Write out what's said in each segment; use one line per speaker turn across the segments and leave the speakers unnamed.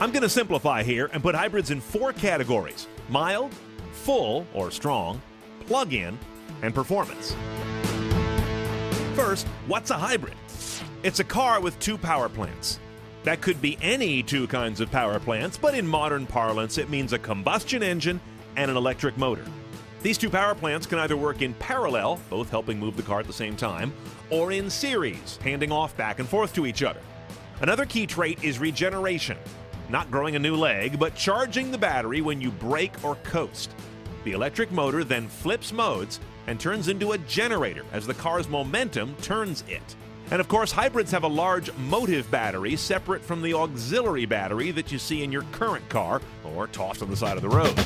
I'm going to simplify here and put hybrids in 4 categories: mild, full or strong, plug-in, and performance. First, what's a hybrid? It's a car with 2 power plants. That could be any 2 kinds of power plants, but in modern parlance it means a combustion engine and an electric motor. These 2 power plants can either work in parallel, both helping move the car at the same time, or in series, handing off back and forth to each other. Another key trait is regeneration. Not growing a new leg, but charging the battery when you brake or coast. The electric motor then flips modes and turns into a generator as the car's momentum turns it. And of course, hybrids have a large motive battery separate from the auxiliary battery that you see in your current car or tossed on the side of the road.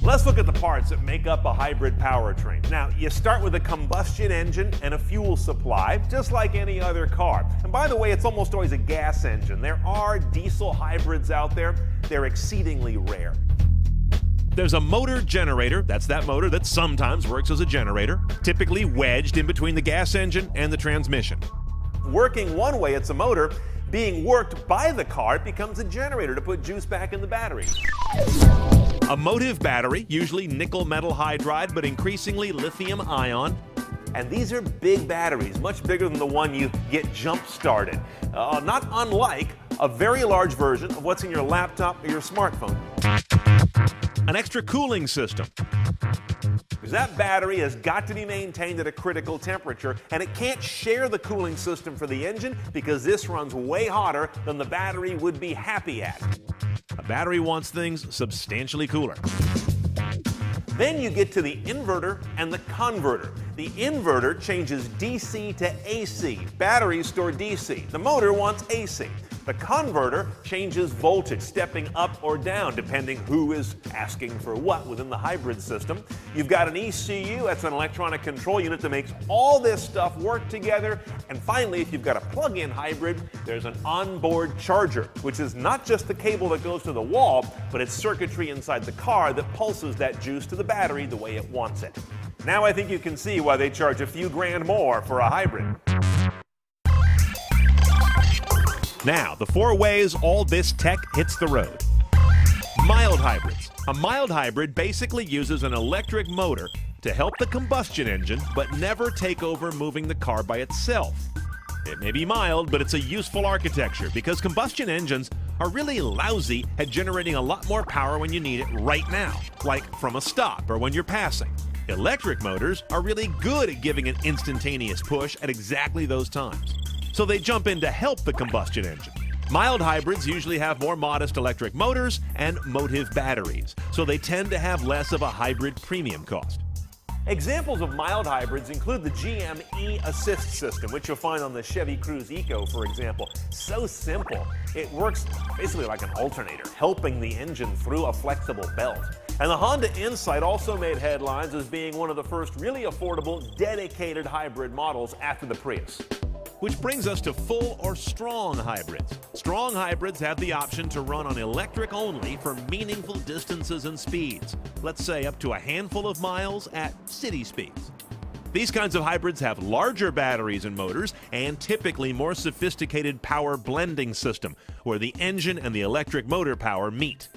Let's look at the parts that make up a hybrid powertrain. Now, you start with a combustion engine and a fuel supply, just like any other car. And by the way, it's almost always a gas engine. There are diesel hybrids out there. They're exceedingly rare. There's a motor generator. That's that motor that sometimes works as a generator, typically wedged in between the gas engine and the transmission. Working one way, it's a motor. Being worked by the car, it becomes a generator to put juice back in the battery. A motive battery, usually nickel metal hydride, but increasingly lithium ion. And these are big batteries, much bigger than the one you get jump-started. Not unlike a very large version of what's in your laptop or your smartphone. An extra cooling system. Because that battery has got to be maintained at a critical temperature, and it can't share the cooling system for the engine because this runs way hotter than the battery would be happy at. A battery wants things substantially cooler. Then you get to the inverter and the converter. The inverter changes DC to AC. Batteries store DC. The motor wants AC. The converter changes voltage, stepping up or down, depending who is asking for what within the hybrid system. You've got an ECU, that's an electronic control unit that makes all this stuff work together. And finally, if you've got a plug-in hybrid, there's an onboard charger, which is not just the cable that goes to the wall, but it's circuitry inside the car that pulses that juice to the battery the way it wants it. Now I think you can see why they charge a few grand more for a hybrid. Now, the 4 ways all this tech hits the road. Mild hybrids. A mild hybrid basically uses an electric motor to help the combustion engine, but never take over moving the car by itself. It may be mild, but it's a useful architecture because combustion engines are really lousy at generating a lot more power when you need it right now, like from a stop or when you're passing. Electric motors are really good at giving an instantaneous push at exactly those times. So they jump in to help the combustion engine. Mild hybrids usually have more modest electric motors and motive batteries, so they tend to have less of a hybrid premium cost. Examples of mild hybrids include the GM E-Assist system, which you'll find on the Chevy Cruze Eco, for example. So simple. It works basically like an alternator, helping the engine through a flexible belt. And the Honda Insight also made headlines as being one of the first really affordable, dedicated hybrid models after the Prius. Which brings us to full or strong hybrids. Strong hybrids have the option to run on electric only for meaningful distances and speeds. Let's say up to a handful of miles at city speeds. These kinds of hybrids have larger batteries and motors and typically more sophisticated power blending system where the engine and the electric motor power meet.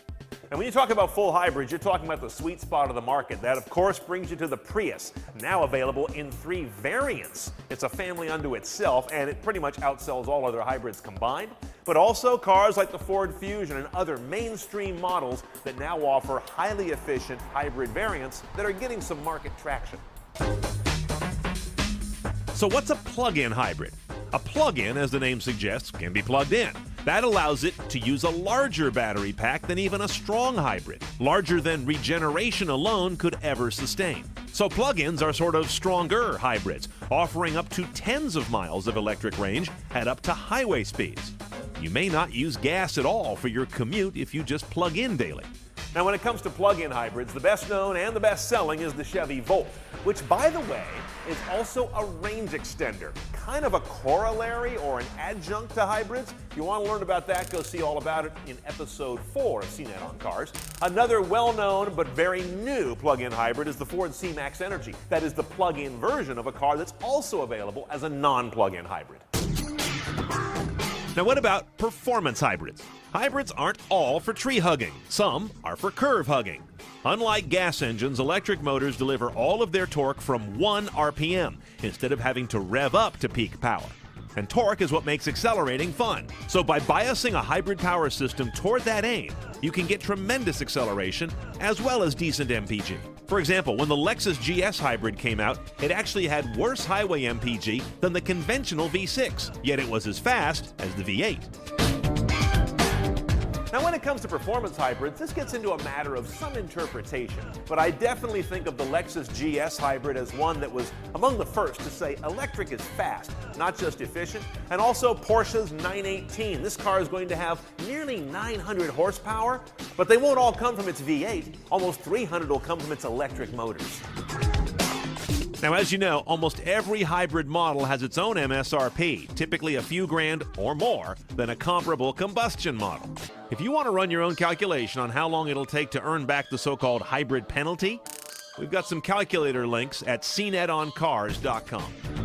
And when you talk about full hybrids, you're talking about the sweet spot of the market. That, of course, brings you to the Prius, now available in 3 variants. It's a family unto itself, and it pretty much outsells all other hybrids combined. But also cars like the Ford Fusion and other mainstream models that now offer highly efficient hybrid variants that are getting some market traction. So what's a plug-in hybrid? A plug-in, as the name suggests, can be plugged in. That allows it to use a larger battery pack than even a strong hybrid, larger than regeneration alone could ever sustain. So plug-ins are sort of stronger hybrids, offering up to tens of miles of electric range at up to highway speeds. You may not use gas at all for your commute if you just plug in daily. Now, when it comes to plug-in hybrids, the best known and the best selling is the Chevy Volt, which, by the way, is also a range extender, kind of a corollary or an adjunct to hybrids. If you want to learn about that, go see all about it in episode 4 of CNET on Cars. Another well-known but very new plug-in hybrid is the Ford C-Max Energy. That is the plug-in version of a car that's also available as a non-plug-in hybrid. Now, what about performance hybrids? Hybrids aren't all for tree hugging. Some are for curve hugging. Unlike gas engines, electric motors deliver all of their torque from 1 RPM instead of having to rev up to peak power. And torque is what makes accelerating fun. So by biasing a hybrid power system toward that aim, you can get tremendous acceleration as well as decent MPG. For example, when the Lexus GS Hybrid came out, it actually had worse highway MPG than the conventional V6, yet it was as fast as the V8. Now, when it comes to performance hybrids, this gets into a matter of some interpretation. But I definitely think of the Lexus GS Hybrid as one that was among the first to say electric is fast, not just efficient. And also Porsche's 918. This car is going to have nearly 900 horsepower, but they won't all come from its V8. Almost 300 will come from its electric motors. Now, as you know, almost every hybrid model has its own MSRP, typically a few grand or more than a comparable combustion model. If you want to run your own calculation on how long it'll take to earn back the so-called hybrid penalty, we've got some calculator links at CNETOnCars.com.